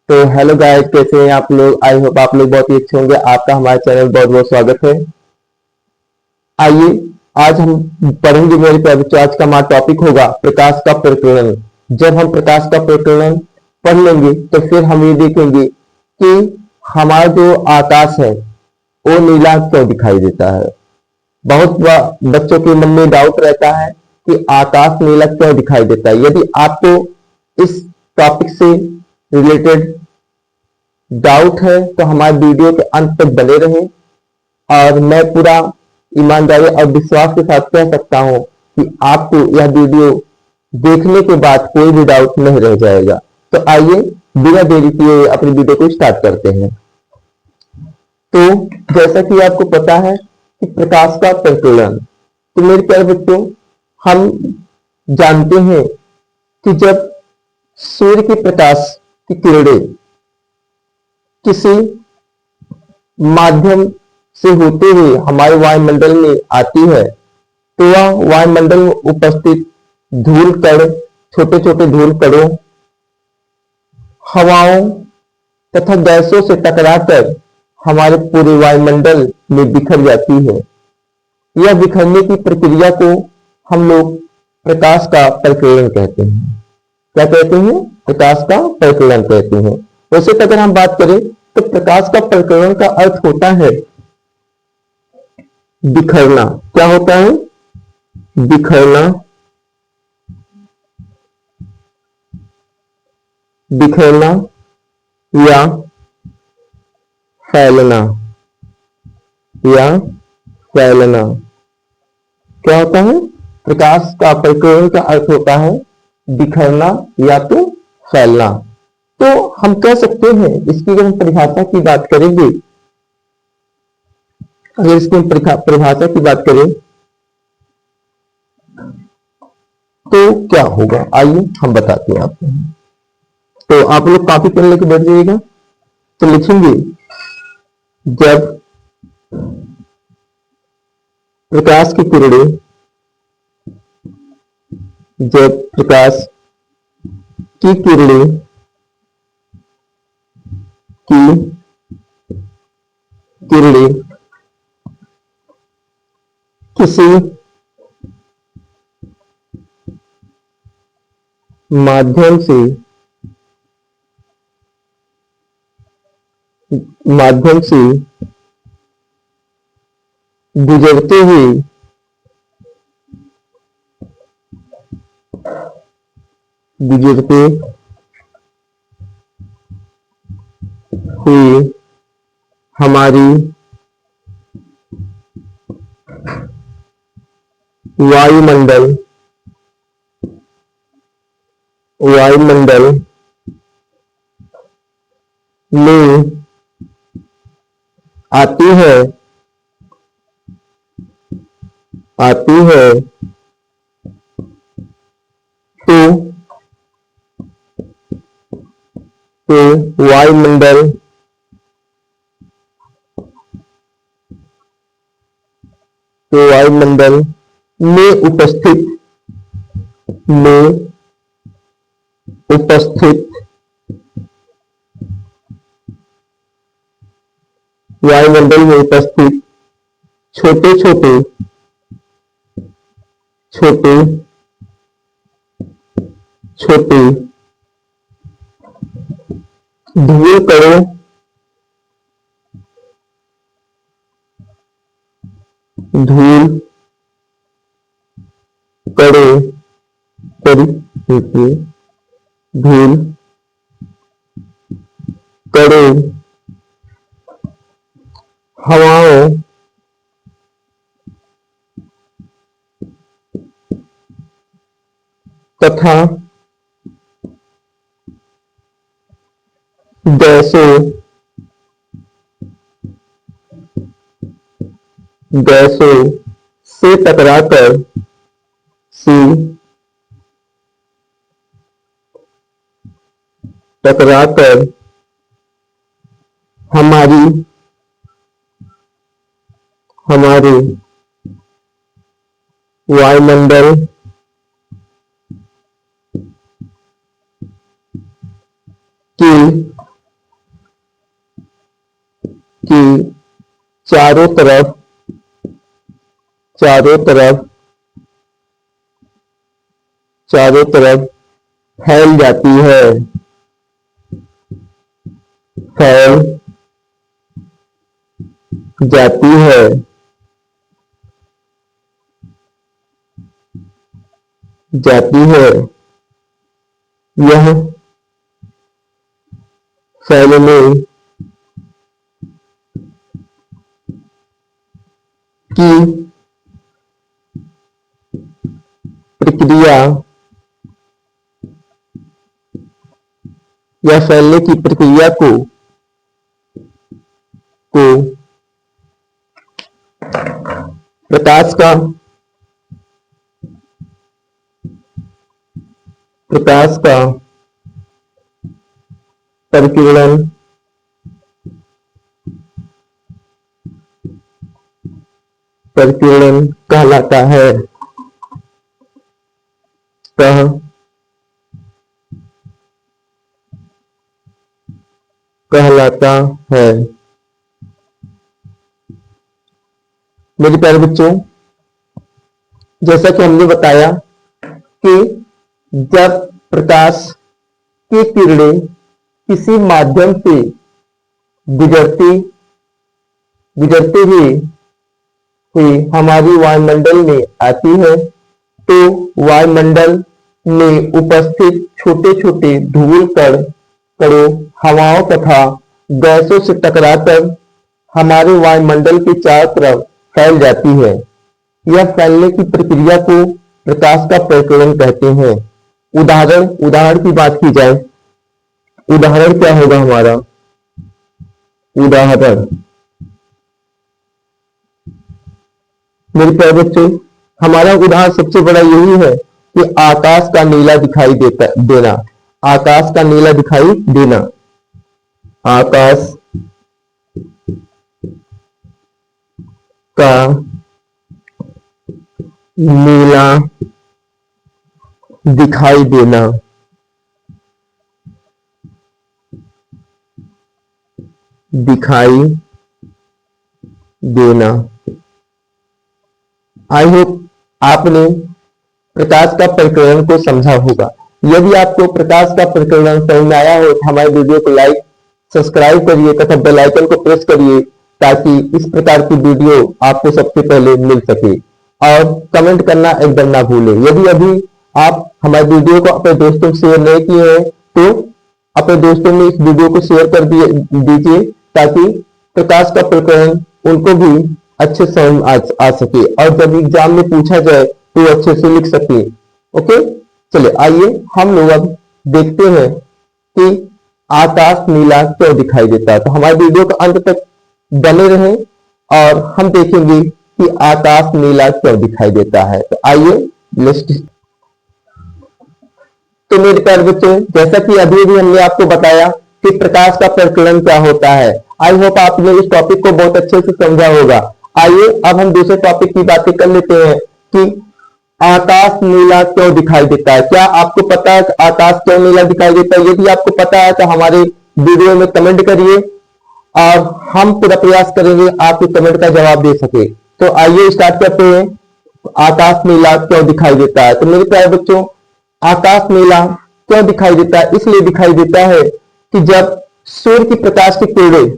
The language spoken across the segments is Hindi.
तो हेलो गाइस, कैसे हैं आप लोग। आई होप आप लोग बहुत ही अच्छे होंगे। आपका हमारे चैनल बहुत बहुत स्वागत है। आइए आज हम पढ़ेंगे मेरे प्यारे बच्चों। आज का हमारा टॉपिक होगा प्रकाश का प्रकीर्णन। जब हम प्रकाश का प्रकीर्णन पढ़ लेंगे तो फिर हम ये देखेंगे कि हमारा जो आकाश है वो नीला क्यों दिखाई देता है। बहुत बच्चों के मन में डाउट रहता है कि आकाश नीला क्यों दिखाई देता है। यदि आपको इस टॉपिक से रिलेटेड डाउट है तो हमारे वीडियो के अंत तक बने रहें। और मैं पूरा ईमानदारी और विश्वास के साथ कह सकता हूं कि आपको यह वीडियो देखने के बाद कोई भी डाउट नहीं रह जाएगा। तो आइए बिना देरी किए अपनी वीडियो को स्टार्ट करते हैं। तो जैसा कि आपको पता है कि प्रकाश का प्रकीर्णन, तो मेरे प्यारे बच्चों हम जानते हैं कि जब सूर्य के प्रकाश की किरणें किसी माध्यम से होते हुए हमारे वायुमंडल में आती है तो वह वायुमंडल में उपस्थित धूल कण, छोटे छोटे धूल कणों, हवाओं तथा गैसों से टकराकर हमारे पूरे वायुमंडल में बिखर जाती है। यह बिखरने की प्रक्रिया को हम लोग प्रकाश का प्रकीर्णन कहते हैं। क्या कहते हैं? प्रकाश का प्रकीर्णन कहते हैं। वैसे तो अगर हम बात करें तो प्रकाश का प्रकीर्णन का अर्थ होता है बिखरना। क्या होता है? बिखरना, बिखरना या फैलना, या फैलना। क्या होता है? प्रकाश का प्रकीर्णन का अर्थ होता है बिखरना या तो फैलना। तो हम कह सकते हैं, इसकी अगर हम परिभाषा की बात करेंगे, अगर इसकी हम परिभाषा की बात करें तो क्या होगा, आइए हम बताते हैं आपको। तो आप लोग कॉपी पेन लेके बैठ जाइएगा। तो लिखेंगे जब प्रकाश की किरणें, जब प्रकाश की किरणें की किरणें किसी माध्यम से गुजरते हुए गुजरते हुए हमारी वायुमंडल वायुमंडल में आती है तो तो वायुमंडल में उपस्थित वायुमंडल में उपस्थित छोटे छोटे छोटे छोटे धूल कणों, धूल कणों धूल कणों, हवाओं तथा गैसों से टकराकर से टकराकर हमारी हमारे वायुमंडल की चारों तरफ चारों तरफ चारों तरफ फैल जाती है, फैल जाती है। जाती है। यह फैलने की प्रक्रिया या फैलने की प्रक्रिया को प्रकाश का प्रकीर्णन प्रकीर्णन कहलाता है। कहलाता है। मेरे प्यारे बच्चों, जैसा कि हमने बताया कि जब प्रकाश की किरणें किसी माध्यम से गुजरती हुई हमारी वायुमंडल में आती है, तो वायुमंडल में उपस्थित छोटे छोटे धूल कणों हवाओं तथा गैसों से टकराकर हमारे वायुमंडल के चारों तरफ फैल जाती है। यह फैलने की प्रक्रिया को प्रकाश का प्रकीर्णन कहते हैं। उदाहरण की बात की जाए, उदाहरण क्या होगा हमारा? उदाहरण, मेरे प्यारे बच्चों, हमारा उदाहरण सबसे बड़ा यही है कि आकाश का नीला दिखाई देना। आकाश का नीला दिखाई देना। आकाश का नीला दिखाई देना। दिखाई देना। आई होप आपने प्रकाश का प्रकीर्णन को समझा होगा। यदि आपको प्रकाश का प्रकीर्णन समझ में आया हो तो हमारे वीडियो को लाइक सब्सक्राइब करिए तथा बेल आइकन को प्रेस करिए ताकि इस प्रकार की वीडियो आपको सबसे पहले मिल सके। और कमेंट करना एकदम ना भूलें। यदि अभी आप हमारे वीडियो को अपने दोस्तों से शेयर नहीं किए हैं तो अपने दोस्तों में इस वीडियो को शेयर कर दीजिए ताकि प्रकाश का प्रकीर्णन उनको भी अच्छे समझ आ सके और जब एग्जाम में पूछा जाए तो अच्छे से लिख सके। ओके, चलिए आइए हम लोग अब देखते हैं कि आकाश नीला क्यों दिखाई देता है। तो हमारे वीडियो का अंत तक बने रहें और हम देखेंगे कि आकाश नीला क्यों दिखाई देता है। तो आइए लिस्ट। तो मेरे प्यारे बच्चों, जैसा कि अभी भी हमने आपको बताया कि प्रकाश का प्रकीर्णन क्या होता है। आई होप आपने इस टॉपिक को बहुत अच्छे से समझा होगा। आइए अब हम दूसरे टॉपिक की बातें कर लेते हैं कि आकाश नीला क्यों दिखाई देता है। क्या आपको पता है कि आकाश क्यों नीला दिखाई देता है? यदि आपको पता है तो हमारे वीडियो में कमेंट करिए और हम पूरा प्रयास करेंगे आपके कमेंट का जवाब दे सके। तो आइए स्टार्ट करते हैं। आकाश नीला क्यों दिखाई देता है? तो मेरे प्यारे बच्चों, आकाश नीला क्यों दिखाई देता है? इसलिए दिखाई देता है कि जब सूर्य की प्रकाश की किरणें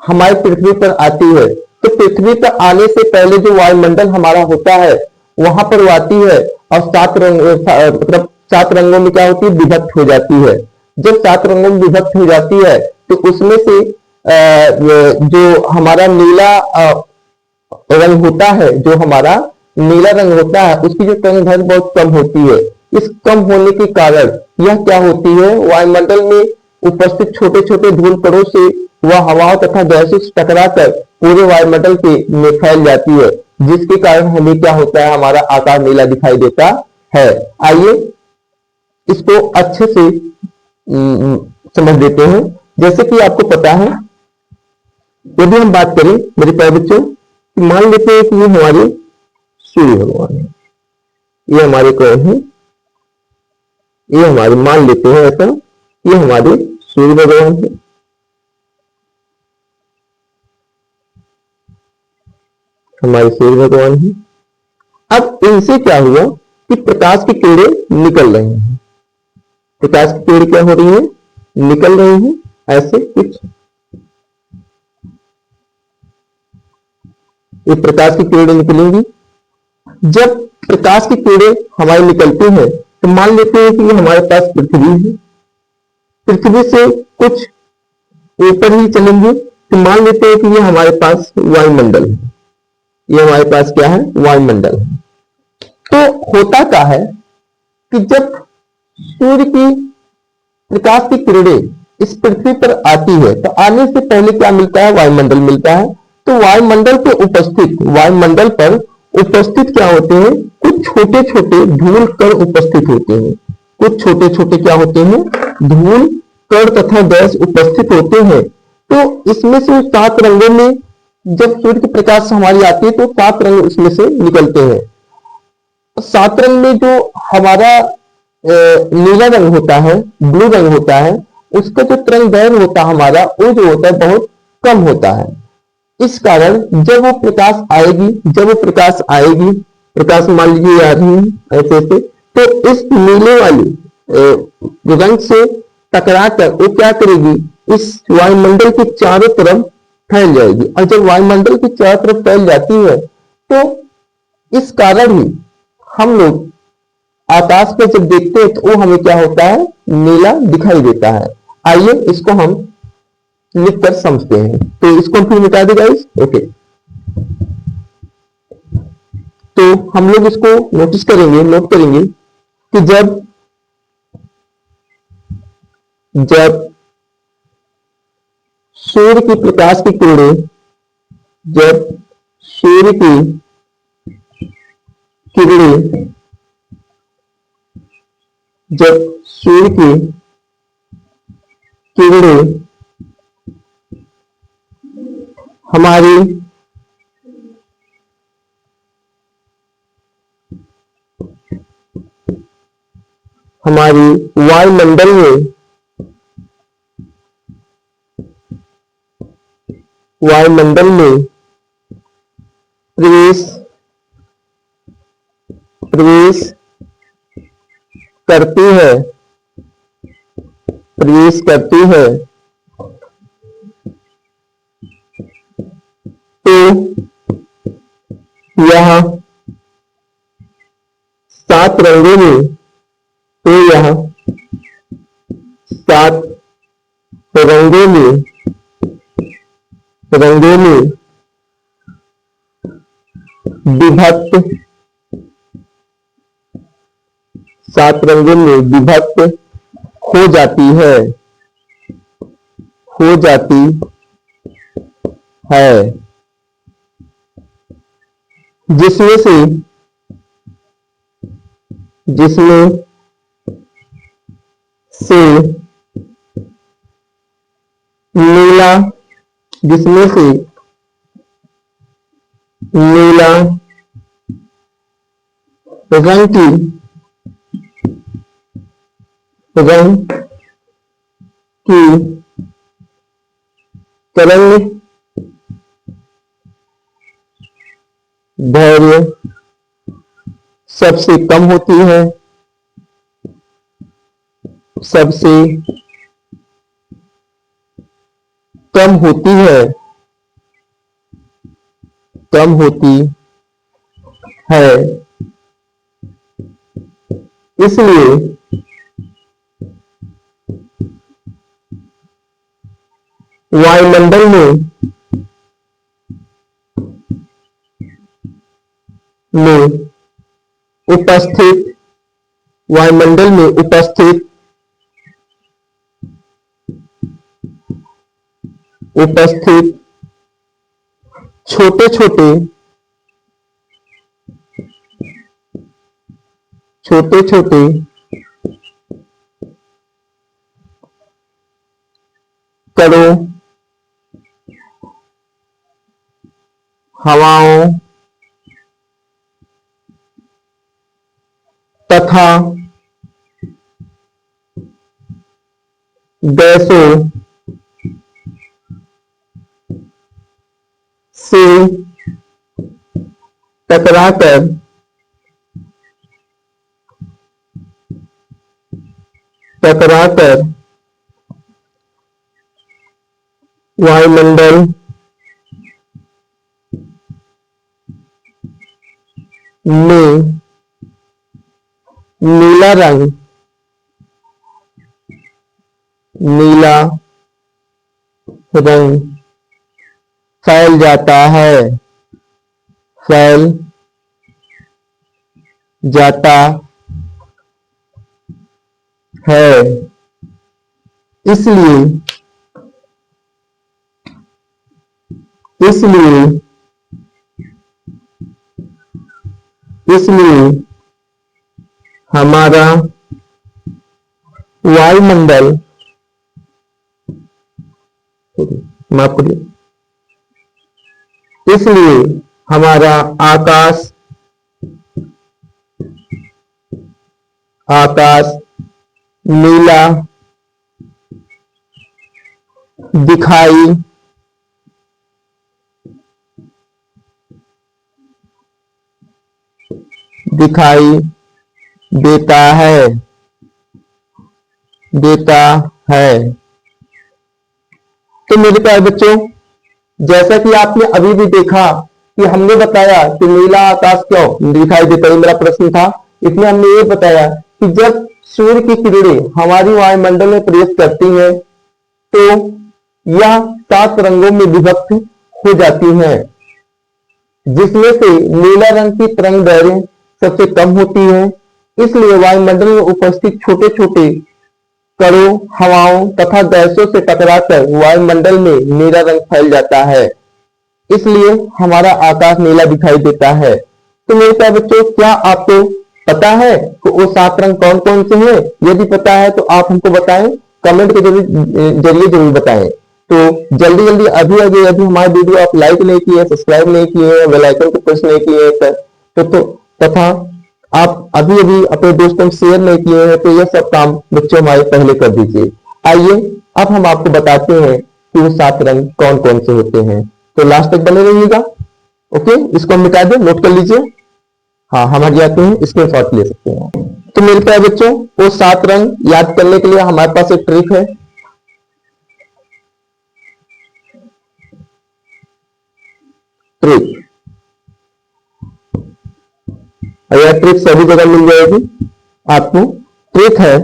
हमारी पृथ्वी पर आती है तो पृथ्वी पर आने से पहले जो वायुमंडल हमारा होता है वहां पर वो आती है और सात रंगों में क्या होती है? विभक्त हो जाती है। जब 7 रंगों में विभक्त हो जाती है तो उसमें से जो हमारा नीला रंग होता है, जो हमारा नीला रंग होता है, उसकी जो तरंग बहुत कम होती है। इस कम होने के कारण यह क्या होती है? वायुमंडल में उपस्थित छोटे छोटे धूल कणों से वह हवाओं तथा गैसों से टकराकर पूरे वायुमंडल के में फैल जाती है, जिसके कारण हमें क्या होता है? हमारा आकाश नीला दिखाई देता है। आइए इसको अच्छे से समझ लेते हैं। जैसे कि आपको पता है, यदि हम बात करें मेरे प्यारे बच्चों, मान लेते हैं कि ये हमारे सूर्य भगवान है, ये हमारे कौन है? ये हमारे, मान लेते हैं ऐसा, ये हमारे सूर्य भगवान है। हमारे सूर्य भगवान हैं। अब इनसे क्या हुआ कि प्रकाश की किरणें निकल रही हैं। प्रकाश की किरणें क्या हो रही है, निकल रही हैं। ऐसे कुछ ये प्रकाश की किरणें निकलेंगी। जब प्रकाश की किरणें हमारी निकलती हैं तो मान लेते हैं कि हमारे पास पृथ्वी है। पृथ्वी से कुछ ऊपर ही चलेंगे तो मान लेते हैं कि ये हमारे पास वायुमंडल है। ये हमारे पास क्या है, वायुमंडल है। तो होता क्या है कि जब सूर्य की प्रकाश की किरणें इस पृथ्वी पर आती है तो आने से पहले क्या मिलता है, वायुमंडल मिलता है। तो वायुमंडल पे उपस्थित, वायुमंडल पर उपस्थित क्या होते हैं, कुछ छोटे छोटे धूल कण उपस्थित होते हैं। कुछ छोटे छोटे क्या होते हैं, धूल कण तथा गैस उपस्थित होते हैं। तो इसमें से 7 रंगों में जब सूर्य की प्रकाश हमारी आती है तो 7 रंग उसमें से निकलते हैं। 7 रंग में जो हमारा नीला रंग होता है, ब्लू रंग होता है, उसका जो तरंग दैर्घ्य होता है हमारा, वो जो होता है बहुत कम होता है। इस कारण जब वो प्रकाश आएगी, प्रकाश मान लीजिए आ रही है ऐसे ऐसे, तो इस नीले वाली रंग से टकराकर वो क्या करेगी, इस वायुमंडल के चारों तरफ फैल जाएगी। और जब वायुमंडल के चारों तरफ फैल जाती है तो इस कारण ही हम लोग आकाश में जब देखते हैं तो वो हमें क्या होता है, नीला दिखाई देता है। आइए इसको हम लिख कर समझते हैं। तो इसको फिर मिटा दे गाइस। ओके, तो हम लोग इसको नोटिस करेंगे, नोट करेंगे कि जब जब सूर्य की प्रकाश की किरणें, जब सूर्य की किरणें, जब सूर्य की किरणें हमारी हमारी वायुमंडल में, वायुमंडल में प्रवेश प्रवेश करती है, प्रवेश करती है, तो यह 7 रंगों में, तो यह 7 रंगों में, रंगों में विभक्त, 7 रंगों में विभक्त हो जाती है, हो जाती है, जिसमें से, जिसमें से नीला, जिसमें से नीला रंग की, रंग की तरंग दैर्घ्य सबसे कम होती है, सबसे कम होती है, कम होती है। इसलिए वायुमंडल में उपस्थित, वायुमंडल में उपस्थित, उपस्थित छोटे छोटे, छोटे छोटे कणों, हवाओं तथा गैसों से टकराकर टकराकर वायुमंडल में नीला रंग फैल जाता है, फैल जाता है। इसलिए इसलिए इसलिए हमारा वायुमंडल, माफ करिए, इसलिए हमारा आकाश नीला दिखाई देता है। तो मेरे प्यारे बच्चों, जैसा कि आपने अभी भी देखा कि हमने बताया कि नीला आकाश क्यों दिखाई देता है, मेरा प्रश्न था। इसमें हमने ये बताया कि जब सूर्य की किरणें हमारी वायुमंडल में प्रवेश करती हैं तो यह 7 रंगों में विभक्त हो जाती हैं, जिसमें से नीला रंग की तरंग दैर्घ्य सबसे कम होती है। इसलिए वायुमंडल में उपस्थित छोटे छोटे कणों, हवाओं तथा गैसों से टकराकर वायुमंडल में नीला रंग फैल जाता है। इसलिए हमारा आकाश नीला दिखाई देता है। तो मेरे प्यारे बच्चों, क्या आपको पता है कि वो 7 रंग कौन कौन से हैं? यदि पता है तो आप हमको बताएं, कमेंट के जरिए जरूर बताएं। तो जल्दी जल्दी अभी हमारे वीडियो आप लाइक नहीं किए, सब्सक्राइब नहीं किए, बेल आइकन को प्रेस नहीं किए तो तथा आप अभी अपने दोस्तों को शेयर नहीं किए हैं, तो ये सब काम बच्चों हमारे पहले कर दीजिए। आइए अब हम आपको बताते हैं कि वो 7 रंग कौन कौन से होते हैं। तो लास्ट तक बने रहिएगा। ओके, इसको हम मिटा दें, नोट कर लीजिए। हाँ, हम हट जाते हैं, स्क्रीनशॉट ले सकते हैं। तो मेरे प्यारे बच्चों, वो 7 रंग याद करने के लिए हमारे पास एक ट्रिक है। ट्रिक, यह ट्रिक सभी जगह मिल जाएगी आपको। ट्रिक है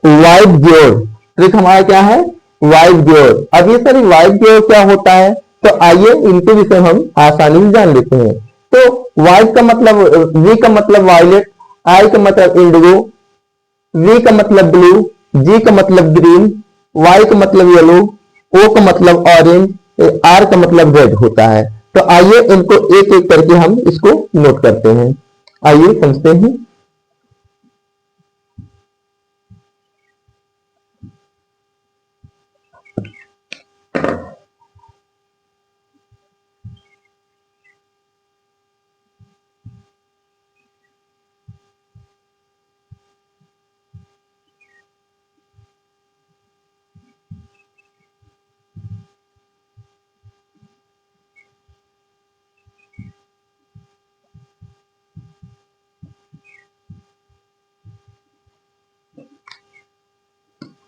वाइट ग्योर। ट्रिक हमारा क्या है? वाइट ग्योर। अब ये सर वाइट ग्योर क्या होता है? तो आइए इनके विषय हम आसानी से जान लेते हैं। तो वाइट का मतलब, वी का मतलब वायलेट, आई का मतलब इंडिगो, वी का मतलब ब्लू, जी का मतलब ग्रीन, वाई का मतलब येलो, ओ का मतलब ऑरेंज, आर का मतलब रेड होता है। तो आइए इनको एक एक करके हम इसको नोट करते हैं। आइए समझते हैं।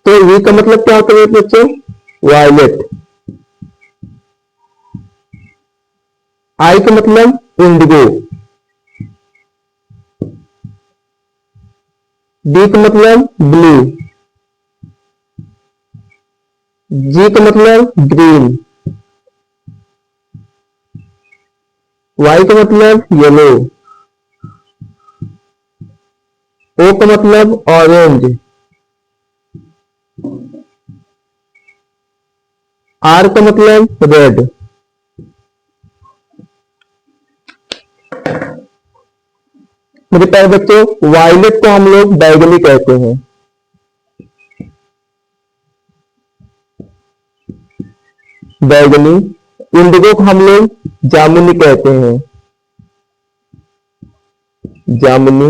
तो वी का मतलब क्या होता है बच्चों? वायलेट। आई का मतलब इंडिगो, डी का मतलब ब्लू, जी का मतलब ग्रीन, वाई का मतलब येलो, ओ का मतलब ऑरेंज, आर का मतलब रेड। मेरे प्यारे बच्चों, वायलेट को हम लोग बैगनी कहते हैं। बैगनी, इंडिगो को हम लोग जामुनी कहते हैं, जामुनी।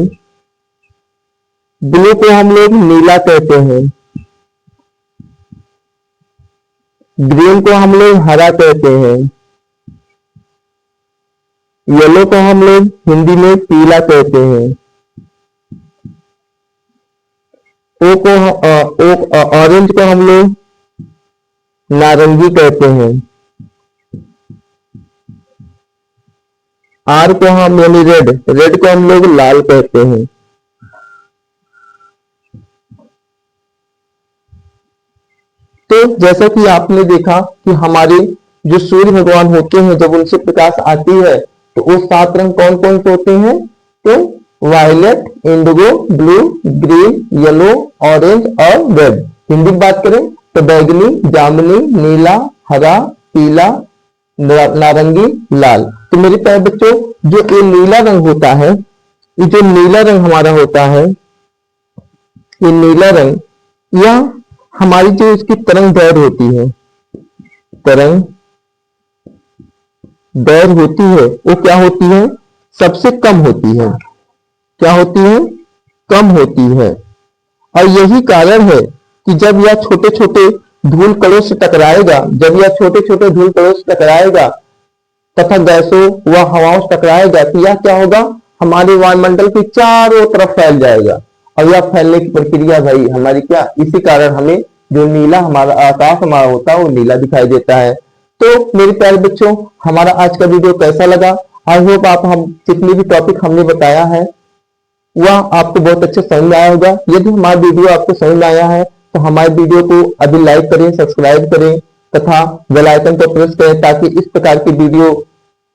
ब्लू को हम लोग नीला कहते हैं, ग्रीन को हम लोग हरा कहते हैं, येलो को हम लोग हिंदी में पीला कहते हैं, ऑरेंज को हम लोग नारंगी कहते हैं, आर को हम यानी रेड, रेड को हम लोग लाल कहते हैं। तो जैसा कि आपने देखा कि हमारे जो सूर्य भगवान होते हैं, जब उनसे प्रकाश आती है तो वो 7 रंग कौन कौन से होते हैं? तो violet, indigo, blue, green, yellow, orange और रेड। हिंदी में बात करें तो बैगनी, जामुनी, नीला, हरा, पीला, नारंगी, लाल। तो मेरे प्यारे बच्चों, जो ये नीला रंग होता है, ये जो नीला रंग हमारा होता है, ये नीला रंग, यह हमारी जो इसकी तरंग दैर्घ्य होती है, तरंग दैर्घ्य होती है, वो क्या होती है? सबसे कम होती है। क्या होती है? कम होती है। और यही कारण है कि जब यह छोटे छोटे धूल कणों से टकराएगा, जब यह छोटे छोटे धूल कणों से टकराएगा तथा गैसों व हवाओं से टकराएगा, तो यह क्या होगा? हमारे वायुमंडल के चारों तरफ फैल जाएगा। और यह फैलने की प्रक्रिया भाई हमारी क्या, इसी कारण हमें जो नीला हमारा आकाश हमारा होता है वो नीला दिखाई देता है। तो मेरे प्यारे बच्चों, हमारा आज का वीडियो कैसा लगा? आई होप आप हम जितने भी टॉपिक हमने बताया है वह आपको बहुत अच्छे समझ में आया होगा। यदि हमारा वीडियो आपको समझ में आया है तो हमारे वीडियो को अभी लाइक करें, सब्सक्राइब करें तथा बेल आइकन को प्रेस करें, ताकि इस प्रकार की वीडियो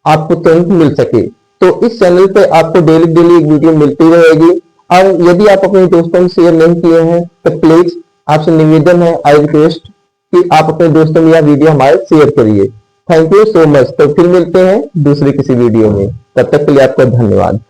आपको तुरंत मिल सके। तो इस चैनल पे आपको डेली डेली एक वीडियो मिलती रहेगी। और यदि आप अपने दोस्तों में शेयर नहीं किए हैं तो प्लीज आपसे निवेदन है, आई रिक्वेस्ट कि आप अपने दोस्तों में यह वीडियो हमारे शेयर करिए। Thank you so much. तो फिर मिलते हैं दूसरे किसी वीडियो में, तब तक के लिए आपका धन्यवाद।